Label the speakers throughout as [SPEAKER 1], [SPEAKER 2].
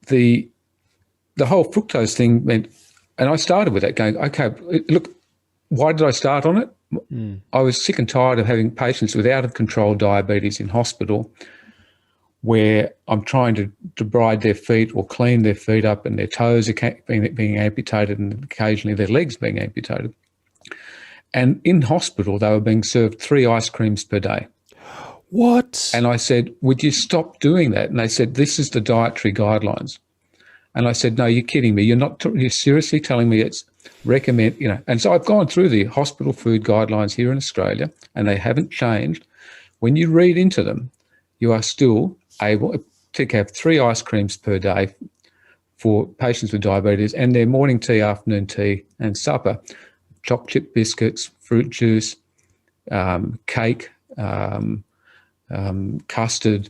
[SPEAKER 1] the whole fructose thing meant, and I started with that going, okay, look, why did I start on it? I was sick and tired of having patients with out-of-control diabetes in hospital where I'm trying to debride their feet or clean their feet up and their toes are being amputated and occasionally their legs being amputated. And in hospital, they were being served 3 ice creams per day.
[SPEAKER 2] What?
[SPEAKER 1] And I said, would you stop doing that? And they said, this is the dietary guidelines. And I said, no, you're kidding me. You're seriously telling me it's recommend, And so I've gone through the hospital food guidelines here in Australia and they haven't changed. When you read into them, you are still able to have 3 ice creams per day for patients with diabetes and their morning tea, afternoon tea and supper, chocolate chip biscuits, fruit juice, cake, custard.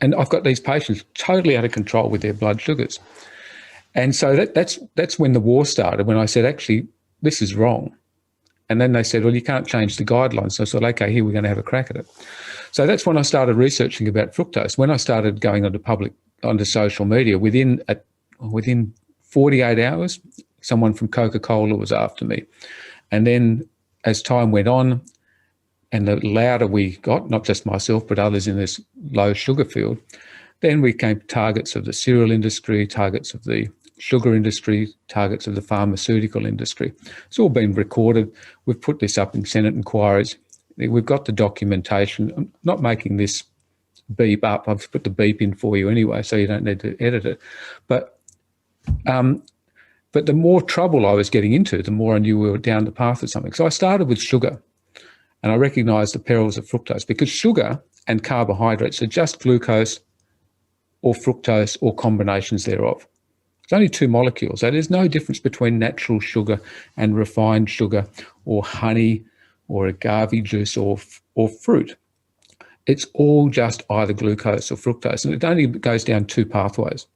[SPEAKER 1] And I've got these patients totally out of control with their blood sugars. And so that's when the war started, when I said, actually, this is wrong. And then they said, well, you can't change the guidelines. So I said, okay, here, we're going to have a crack at it. So that's when I started researching about fructose. When I started going onto social media, within 48 hours, someone from Coca-Cola was after me. And then as time went on, and the louder we got, not just myself, but others in this low sugar field, then we became targets of the cereal industry, targets of the sugar industry, targets of the pharmaceutical industry. It's all been recorded. We've put this up in Senate inquiries. We've got the documentation. I'm not making this beep up. I've put the beep in for you anyway, so you don't need to edit it. But the more trouble I was getting into, the more I knew we were down the path of something. So I started with sugar. And I recognised the perils of fructose because sugar and carbohydrates are just glucose or fructose or combinations thereof. It's only 2 molecules. So there's no difference between natural sugar and refined sugar or honey or agave juice or fruit. It's all just either glucose or fructose. And it only goes down 2 pathways.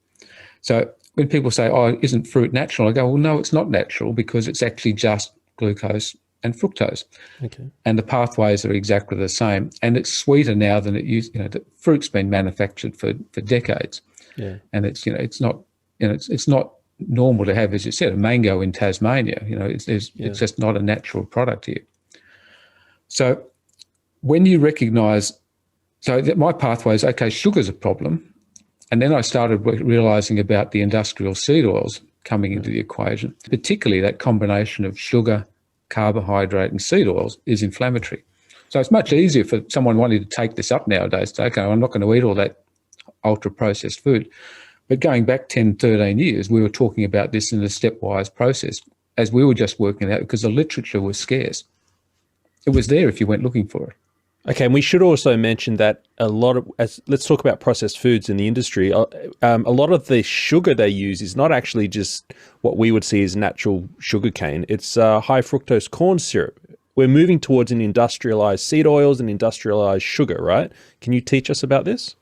[SPEAKER 1] So when people say, oh, isn't fruit natural? I go, well, no, it's not natural because it's actually just glucose and fructose.
[SPEAKER 2] Okay.
[SPEAKER 1] And the pathways are exactly the same. And it's sweeter now than it used. The fruit's been manufactured for decades.
[SPEAKER 2] Yeah.
[SPEAKER 1] And it's not normal to have, as you said, a mango in Tasmania. It's just not a natural product here. So when you recognise, so that my pathway is, okay, sugar's a problem. And then I started realising about the industrial seed oils coming into the equation, particularly that combination of sugar, carbohydrate and seed oils is inflammatory. So it's much easier for someone wanting to take this up nowadays to say, okay, I'm not going to eat all that ultra-processed food. But going back 10, 13 years, we were talking about this in a stepwise process as we were just working it out because the literature was scarce. It was there if you went looking for it.
[SPEAKER 2] Okay, and we should also mention that let's talk about processed foods in the industry. A lot of the sugar they use is not actually just what we would see as natural sugar cane. It's high fructose corn syrup. We're moving towards an industrialized seed oils and industrialized sugar, right? Can you teach us about this?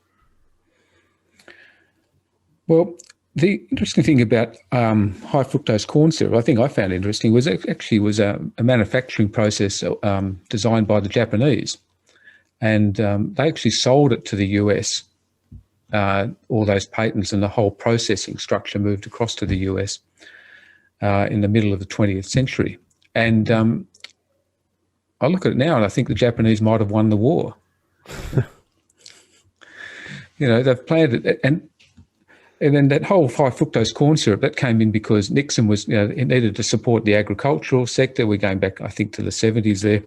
[SPEAKER 2] Well,
[SPEAKER 1] the interesting thing about high fructose corn syrup, I think I found interesting, was actually a manufacturing process designed by the Japanese. And they actually sold it to the US, all those patents and the whole processing structure moved across to the US in the middle of the 20th century. And I look at it now and I think the Japanese might have won the war. They've planned it. And then that whole high fructose corn syrup, that came in because Nixon was, it needed to support the agricultural sector. We're going back, I think, to the 70s there.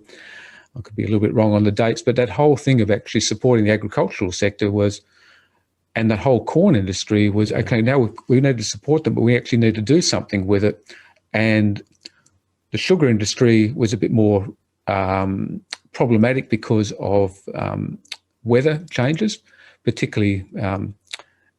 [SPEAKER 1] I could be a little bit wrong on the dates, but that whole thing of actually supporting the agricultural sector was, and that whole corn industry was, okay, now we need to support them, but we actually need to do something with it. And the sugar industry was a bit more problematic because of weather changes, particularly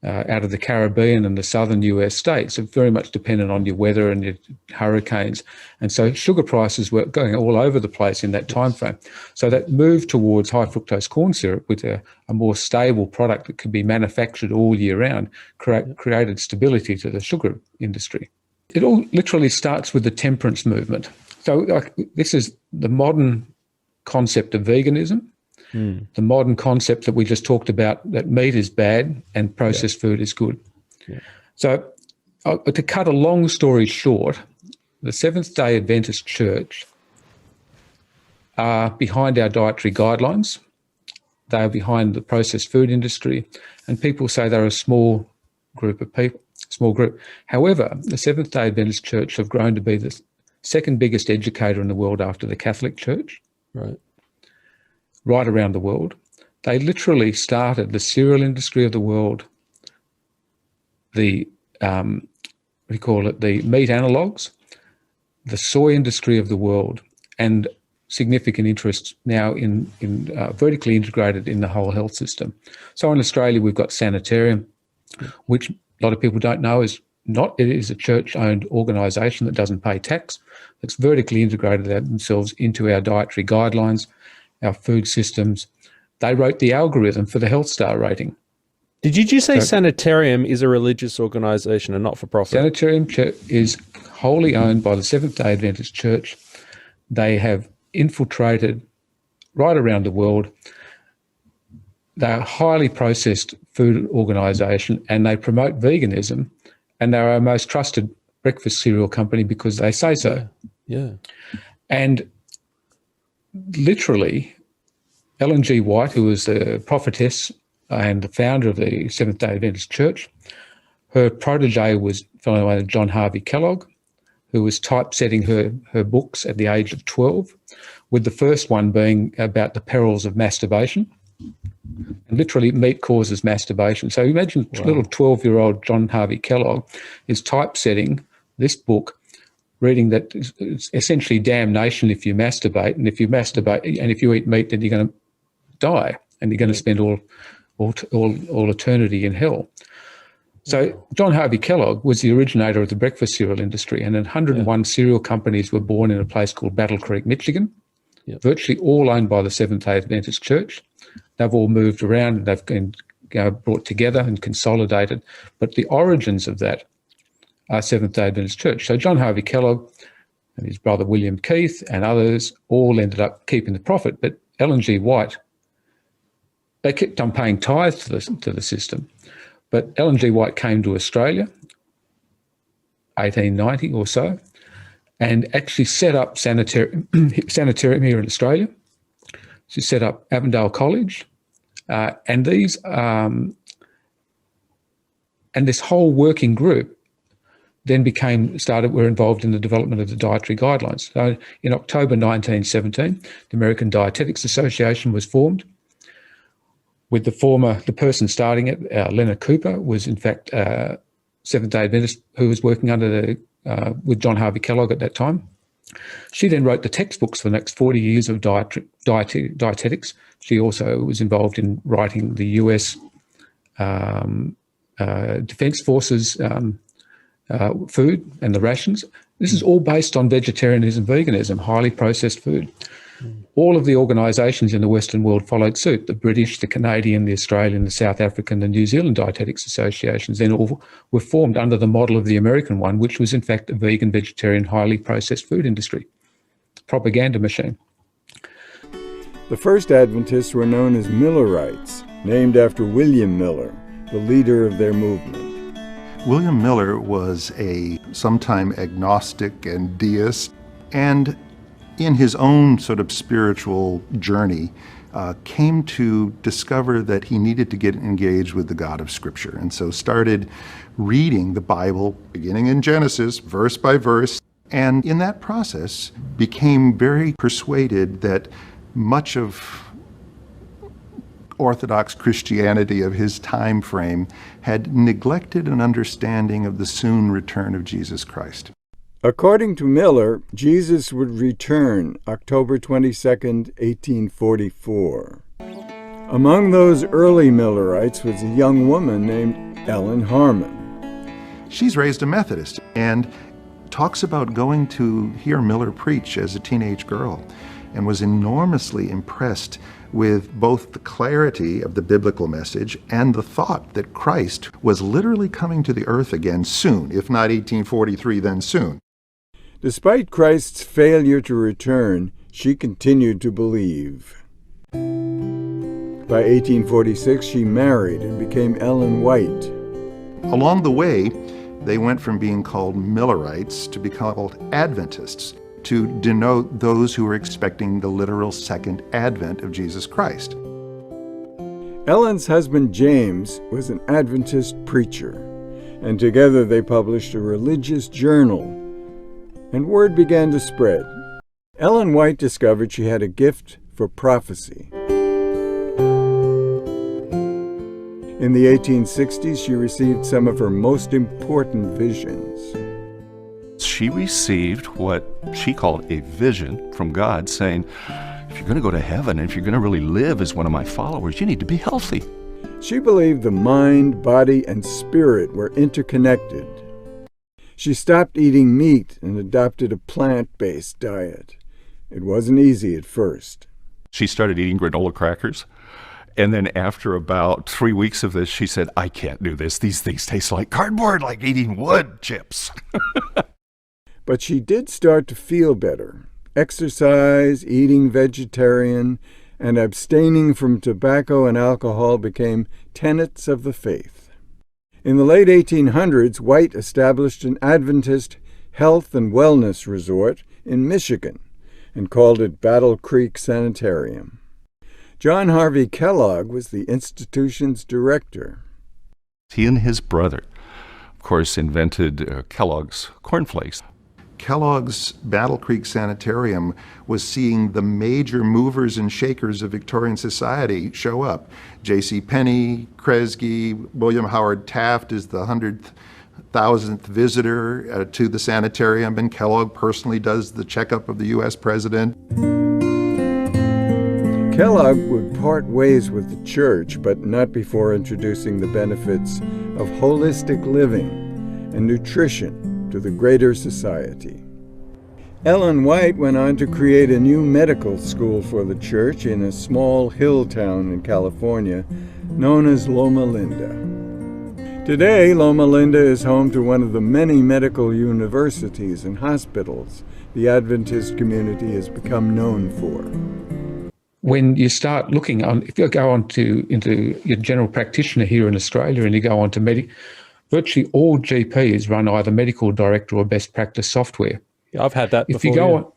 [SPEAKER 1] out of the Caribbean and the southern US states are very much dependent on your weather and your hurricanes. And so sugar prices were going all over the place in that time frame. So that move towards high fructose corn syrup with a more stable product that could be manufactured all year round created stability to the sugar industry. It all literally starts with the temperance movement. So this is the modern concept of veganism. The modern concept that we just talked about, that meat is bad and processed food is good.
[SPEAKER 2] Yeah.
[SPEAKER 1] So to cut a long story short, the Seventh-day Adventist Church are behind our dietary guidelines. They are behind the processed food industry, and people say they're a small group of people, small group. However, the Seventh-day Adventist Church have grown to be the second biggest educator in the world after the Catholic Church, right around the world. They literally started the cereal industry of the world, the the meat analogues, the soy industry of the world, and significant interest now in vertically integrated in the whole health system. So in Australia, we've got Sanitarium, which a lot of people don't know is not. It is a church-owned organisation that doesn't pay tax. It's vertically integrated themselves into our dietary guidelines, our food systems. They wrote the algorithm for the Health Star rating.
[SPEAKER 2] Did you just say Sanitarium is a religious organisation and not-for-profit?
[SPEAKER 1] Sanitarium is wholly owned by the Seventh-day Adventist Church. They have infiltrated right around the world. They're a highly processed food organisation, and they promote veganism, and they're our most trusted breakfast cereal company because they say so.
[SPEAKER 2] Yeah.
[SPEAKER 1] And literally, Ellen G. White, who was the prophetess and the founder of the Seventh-day Adventist Church, her protege was a fellow named John Harvey Kellogg, who was typesetting her books at the age of 12, with the first one being about the perils of masturbation. And literally, meat causes masturbation. So imagine little 12-year-old John Harvey Kellogg is typesetting this book, reading that it's essentially damnation if you masturbate, and if you masturbate and if you eat meat, then you're going to die, and you're going to spend all eternity in hell. So John Harvey Kellogg was the originator of the breakfast cereal industry, and 101 cereal companies were born in a place called Battle Creek, Michigan, virtually all owned by the Seventh-day Adventist Church. They've all moved around, and they've been brought together and consolidated, but the origins of that are Seventh-day Adventist Church. So John Harvey Kellogg and his brother William Keith and others all ended up keeping the profit, but Ellen G. White, they kept on paying tithes to the system. But Ellen G. White came to Australia, 1890 or so, and actually set up Sanitarium here in Australia. She set up Avondale College, and these and this whole working group then were involved in the development of the dietary guidelines. So in October 1917, the American Dietetics Association was formed. With the person starting it, Leonard Cooper, was in fact Seventh-day Adventist who was working with John Harvey Kellogg at that time. She then wrote the textbooks for the next 40 years of dietetics. She also was involved in writing the US Defence Forces food and the rations. This is all based on vegetarianism, veganism, highly processed food. All of the organisations in the Western world followed suit. The British, the Canadian, the Australian, the South African, the New Zealand Dietetics Associations then all were formed under the model of the American one, which was in fact a vegan, vegetarian, highly processed food industry. Propaganda machine.
[SPEAKER 3] The first Adventists were known as Millerites, named after William Miller, the leader of their movement.
[SPEAKER 4] William Miller was a sometime agnostic and deist, and in his own sort of spiritual journey, came to discover that he needed to get engaged with the God of Scripture, and so started reading the Bible, beginning in Genesis, verse by verse, and in that process became very persuaded that much of Orthodox Christianity of his time frame had neglected an understanding of the soon return of Jesus Christ.
[SPEAKER 3] According to Miller, Jesus would return October 22nd, 1844. Among those early Millerites was a young woman named Ellen Harmon.
[SPEAKER 4] She's raised a Methodist and talks about going to hear Miller preach as a teenage girl, and was enormously impressed with both the clarity of the biblical message and the thought that Christ was literally coming to the earth again soon, if not 1843, then soon.
[SPEAKER 3] Despite Christ's failure to return, she continued to believe. By 1846, she married and became Ellen White.
[SPEAKER 4] Along the way, they went from being called Millerites to be called Adventists, to denote those who were expecting the literal second advent of Jesus Christ.
[SPEAKER 3] Ellen's husband James was an Adventist preacher, and together they published a religious journal, and word began to spread. Ellen White discovered she had a gift for prophecy. In the 1860s, she received some of her most important visions.
[SPEAKER 5] She received what she called a vision from God saying, if you're going to go to heaven, and if you're going to really live as one of my followers, you need to be healthy.
[SPEAKER 3] She believed the mind, body, and spirit were interconnected. She stopped eating meat and adopted a plant-based diet. It wasn't easy at first.
[SPEAKER 5] She started eating granola crackers. And then after about 3 weeks of this, she said, I can't do this. These things taste like cardboard, like eating wood chips.
[SPEAKER 3] But she did start to feel better. Exercise, eating vegetarian, and abstaining from tobacco and alcohol became tenets of the faith. In the late 1800s, White established an Adventist health and wellness resort in Michigan and called it Battle Creek Sanitarium. John Harvey Kellogg was the institution's director.
[SPEAKER 5] He and his brother, of course, invented Kellogg's cornflakes.
[SPEAKER 4] Kellogg's Battle Creek Sanitarium was seeing the major movers and shakers of Victorian society show up. J.C. Penney, Kresge, William Howard Taft is the 100,000th visitor to the sanitarium, and Kellogg personally does the checkup of the U.S. president.
[SPEAKER 3] Kellogg would part ways with the church, but not before introducing the benefits of holistic living and nutrition to the greater society. Ellen White went on to create a new medical school for the church in a small hill town in California known as Loma Linda. Today, Loma Linda is home to one of the many medical universities and hospitals the Adventist community has become known for.
[SPEAKER 1] When you start looking on, if you go on into your general practitioner here in Australia and you go on to virtually all GPs run either medical director or best practice software.
[SPEAKER 2] Yeah, I've had that before.
[SPEAKER 1] If you go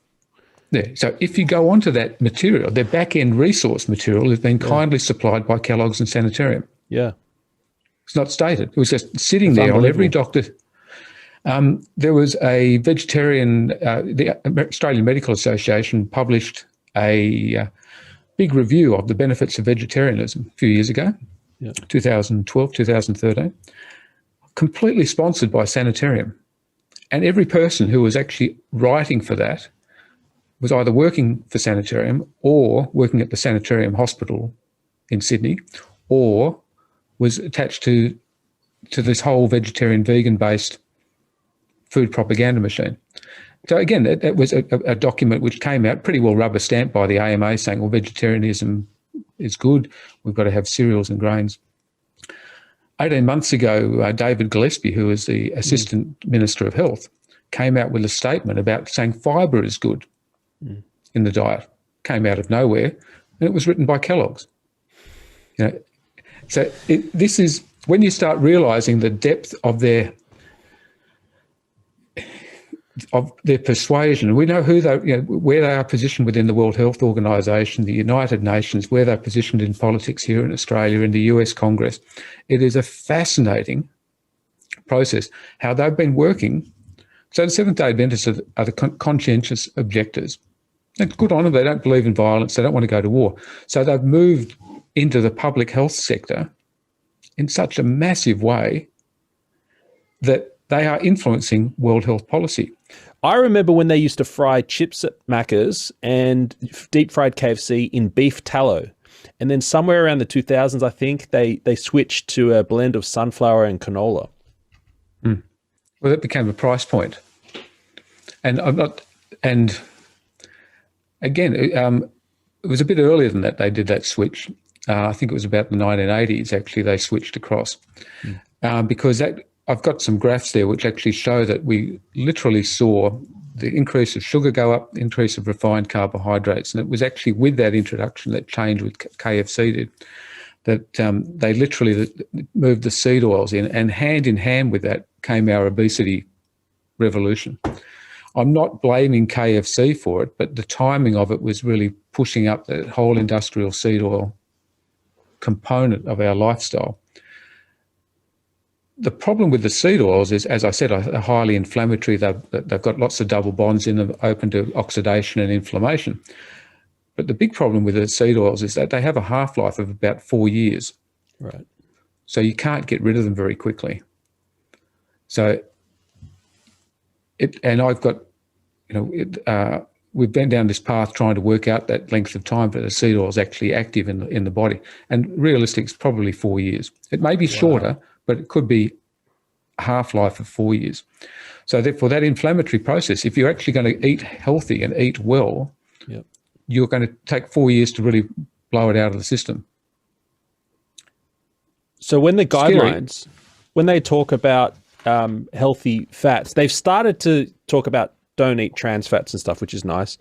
[SPEAKER 1] so if you go onto that material, their back-end resource material has been kindly supplied by Kellogg's and Sanitarium.
[SPEAKER 2] Yeah.
[SPEAKER 1] It's not stated. It was just sitting there on every doctor. There was a vegetarian, the Australian Medical Association published a big review of the benefits of vegetarianism a few years ago, 2012, 2013. Completely sponsored by Sanitarium. And every person who was actually writing for that was either working for Sanitarium or working at the Sanitarium Hospital in Sydney, or was attached to this whole vegetarian, vegan-based food propaganda machine. So again, that was a document which came out pretty well rubber-stamped by the AMA saying, well, vegetarianism is good, we've got to have cereals and grains. 18 months ago, David Gillespie, who was the Assistant Minister of Health, came out with a statement about saying fibre is good in the diet. Came out of nowhere, and it was written by Kellogg's. So this is when you start realising the depth of their persuasion. We know who they, where they are positioned within the World Health Organization, the United Nations, where they're positioned in politics here in Australia, in the US Congress. It is a fascinating process, how they've been working. So the Seventh-day Adventists are the conscientious objectors. And good on them, they don't believe in violence, they don't want to go to war. So they've moved into the public health sector in such a massive way that they are influencing world health policy.
[SPEAKER 2] I remember when they used to fry chips at Macca's and deep fried KFC in beef tallow. And then somewhere around the 2000s, I think, they switched to a blend of sunflower and canola.
[SPEAKER 1] Well, that became a price point. And again, it was a bit earlier than that they did that switch. I think it was about the 1980s, actually, they switched across. Because I've got some graphs there which actually show that we literally saw the increase of sugar go up, increase of refined carbohydrates, and it was actually with that introduction that change with KFC did. that they literally moved the seed oils in, and hand in hand with that came our obesity revolution. I'm not blaming KFC for it, but the timing of it was really pushing up the whole industrial seed oil component of our lifestyle. The problem with the seed oils is, as I said, are highly inflammatory. They've got lots of double bonds in them, open to oxidation and inflammation. But the big problem with the seed oils is that they have a half-life of about 4 years.
[SPEAKER 2] Right.
[SPEAKER 1] So you can't get rid of them very quickly. So I've got, we've been down this path trying to work out that length of time that a seed oil is actually active in the body. And realistic, it's probably 4 years. It may be shorter, but it could be a half-life of 4 years. So therefore, that inflammatory process, if you're actually going to eat healthy and eat well, you're going to take 4 years to really blow it out of the system.
[SPEAKER 2] So when the guidelines, when they talk about healthy fats, they've started to talk about don't eat trans fats and stuff, which is nice.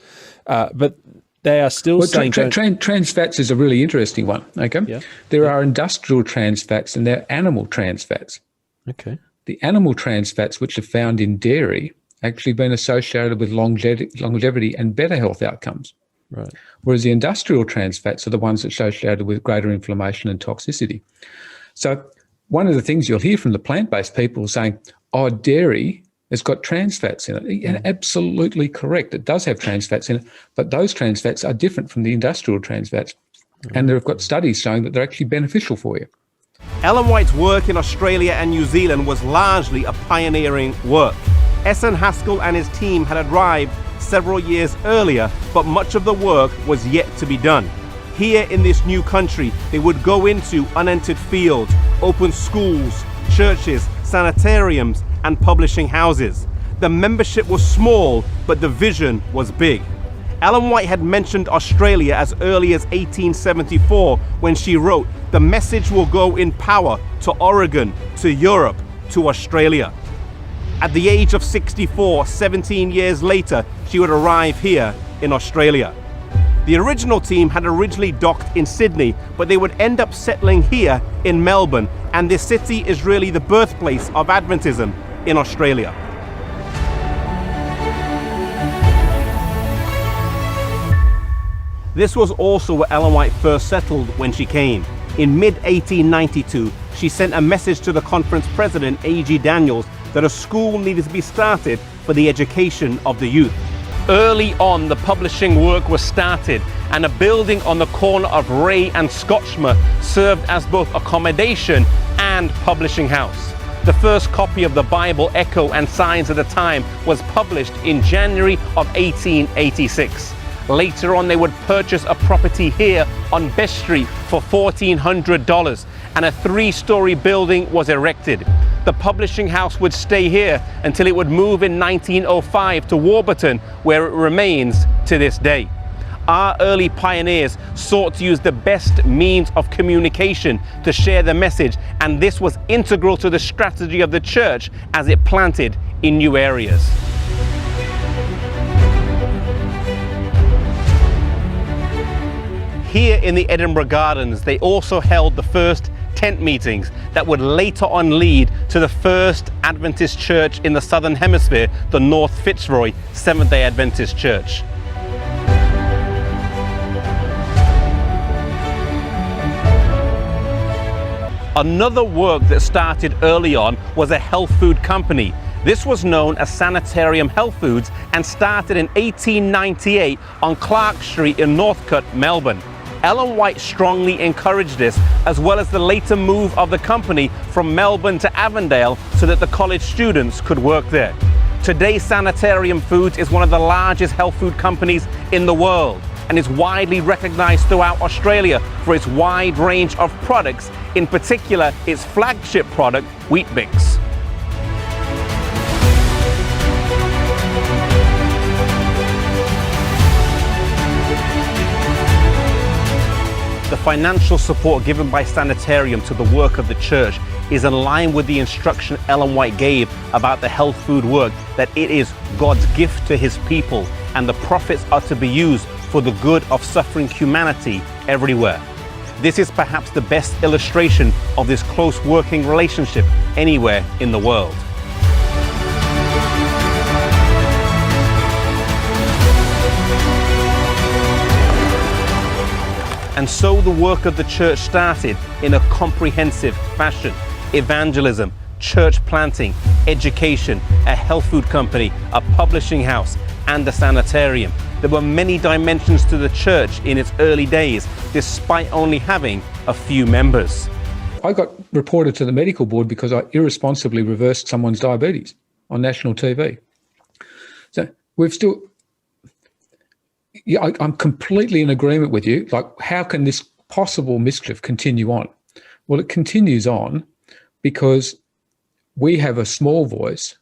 [SPEAKER 2] But they are still saying...
[SPEAKER 1] trans fats is a really interesting one, okay?
[SPEAKER 2] Yeah.
[SPEAKER 1] There are industrial trans fats and there are animal trans fats.
[SPEAKER 2] Okay.
[SPEAKER 1] The animal trans fats, which are found in dairy, actually been associated with longevity and better health outcomes.
[SPEAKER 2] Right.
[SPEAKER 1] Whereas the industrial trans fats are the ones associated with greater inflammation and toxicity. So one of the things you'll hear from the plant-based people saying, oh, dairy has got trans fats in it. And absolutely correct. It does have trans fats in it, but those trans fats are different from the industrial trans fats. And they've got studies showing that they're actually beneficial for you.
[SPEAKER 6] Ellen White's work in Australia and New Zealand was largely a pioneering work. S.N. Haskell and his team had arrived several years earlier, but much of the work was yet to be done. Here in this new country, they would go into unentered fields, open schools, churches, sanitariums, and publishing houses. The membership was small, but the vision was big. Ellen White had mentioned Australia as early as 1874 when she wrote, "The message will go in power to Oregon, to Europe, to Australia." At the age of 64, 17 years later, she would arrive here in Australia. The original team had originally docked in Sydney, but they would end up settling here in Melbourne, and this city is really the birthplace of Adventism in Australia. This was also where Ellen White first settled when she came. In mid-1892, she sent a message to the conference president, A.G. Daniels, that a school needed to be started for the education of the youth. Early on, the publishing work was started, and a building on the corner of Ray and Scotchmer served as both accommodation and publishing house. The first copy of the Bible, Echo and Signs of the Time was published in January of 1886. Later on, they would purchase a property here on Best Street for $1,400, and a 3-story building was erected. The publishing house would stay here until it would move in 1905 to Warburton, where it remains to this day. Our early pioneers sought to use the best means of communication to share the message, and this was integral to the strategy of the church as it planted in new areas. Here in the Edinburgh Gardens, they also held the first tent meetings that would later on lead to the first Adventist church in the Southern Hemisphere, the North Fitzroy Seventh-day Adventist Church. Another work that started early on was a health food company. This was known as Sanitarium Health Foods and started in 1898 on Clark Street in Northcote, Melbourne. Ellen White strongly encouraged this, as well as the later move of the company from Melbourne to Avondale so that the college students could work there. Today, Sanitarium Foods is one of the largest health food companies in the world and is widely recognized throughout Australia for its wide range of products, in particular its flagship product, Weet-Bix. The financial support given by Sanitarium to the work of the church is in line with the instruction Ellen White gave about the health food work, that it is God's gift to his people and the profits are to be used for the good of suffering humanity everywhere. This is perhaps the best illustration of this close working relationship anywhere in the world. And so the work of the church started in a comprehensive fashion. Evangelism, church planting, education, a health food company, a publishing house, and a sanitarium. There were many dimensions to the church in its early days, despite only having a few members.
[SPEAKER 1] I got reported to the medical board because I irresponsibly reversed someone's diabetes on national TV. So we've still... Yeah, I'm completely in agreement with you. Like, how can this possible mischief continue on? Well, it continues on because we have a small voice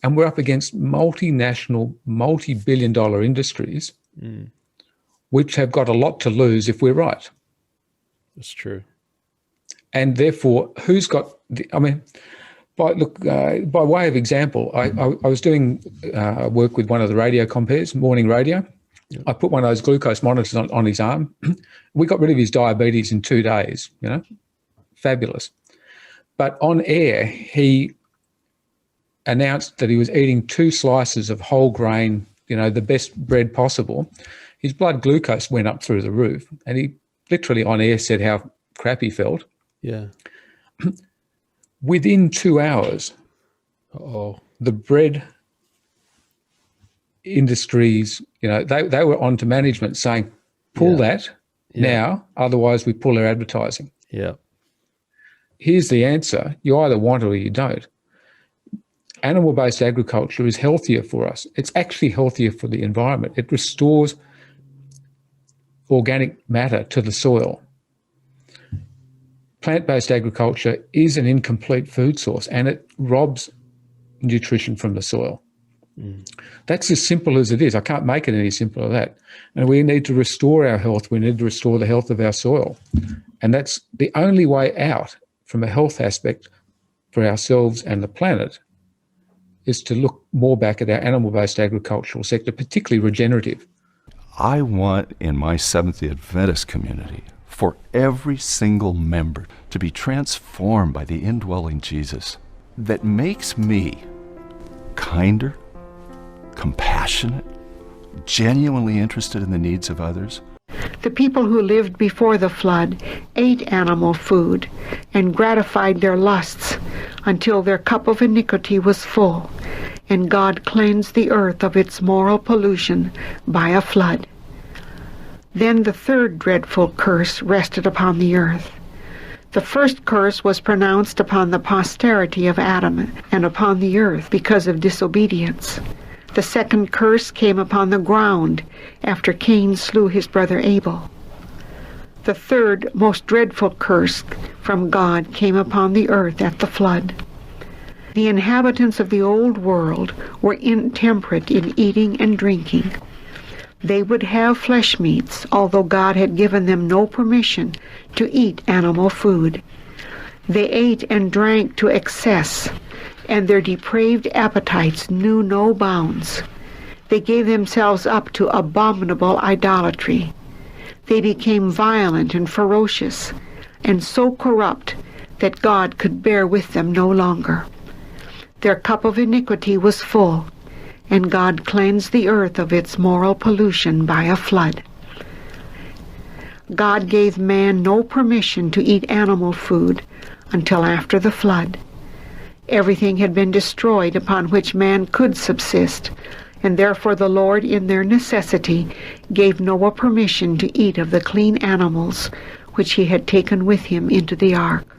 [SPEAKER 1] and we're up against multinational, multi-billion-dollar industries which have got a lot to lose if we're right.
[SPEAKER 2] That's true.
[SPEAKER 1] And therefore, who's got... by way of example, I was doing work with one of the radio compares, morning radio. I put one of those glucose monitors on his arm. We got rid of his diabetes in 2 days, fabulous. But on air, he announced that he was eating 2 slices of whole grain, the best bread possible. His blood glucose went up through the roof, and he literally on air said how crap he felt.
[SPEAKER 2] Yeah.
[SPEAKER 1] Within 2 hours, the bread industries, they were on to management saying, pull that now, otherwise we pull our advertising.
[SPEAKER 2] Yeah.
[SPEAKER 1] Here's the answer. You either want it or you don't. Animal-based agriculture is healthier for us. It's actually healthier for the environment. It restores organic matter to the soil. Plant-based agriculture is an incomplete food source and it robs nutrition from the soil. That's as simple as it is. I can't make it any simpler than that. And we need to restore our health. We need to restore the health of our soil. And that's the only way out from a health aspect for ourselves and the planet, is to look more back at our animal-based agricultural sector, particularly regenerative.
[SPEAKER 5] I want in my Seventh-day Adventist community for every single member to be transformed by the indwelling Jesus that makes me kinder, compassionate, genuinely interested in the needs of others.
[SPEAKER 7] The people who lived before the flood ate animal food and gratified their lusts until their cup of iniquity was full, and God cleansed the earth of its moral pollution by a flood. Then the third dreadful curse rested upon the earth. The first curse was pronounced upon the posterity of Adam and upon the earth because of disobedience. The second curse came upon the ground after Cain slew his brother Abel. The third, most dreadful curse from God came upon the earth at the flood. The inhabitants of the old world were intemperate in eating and drinking. They would have flesh meats, although God had given them no permission to eat animal food. They ate and drank to excess, and their depraved appetites knew no bounds. They gave themselves up to abominable idolatry. They became violent and ferocious, and so corrupt that God could bear with them no longer. Their cup of iniquity was full, and God cleansed the earth of its moral pollution by a flood. God gave man no permission to eat animal food until after the flood. Everything had been destroyed upon which man could subsist, and therefore the Lord, in their necessity, gave Noah permission to eat of the clean animals which he had taken with him into the ark.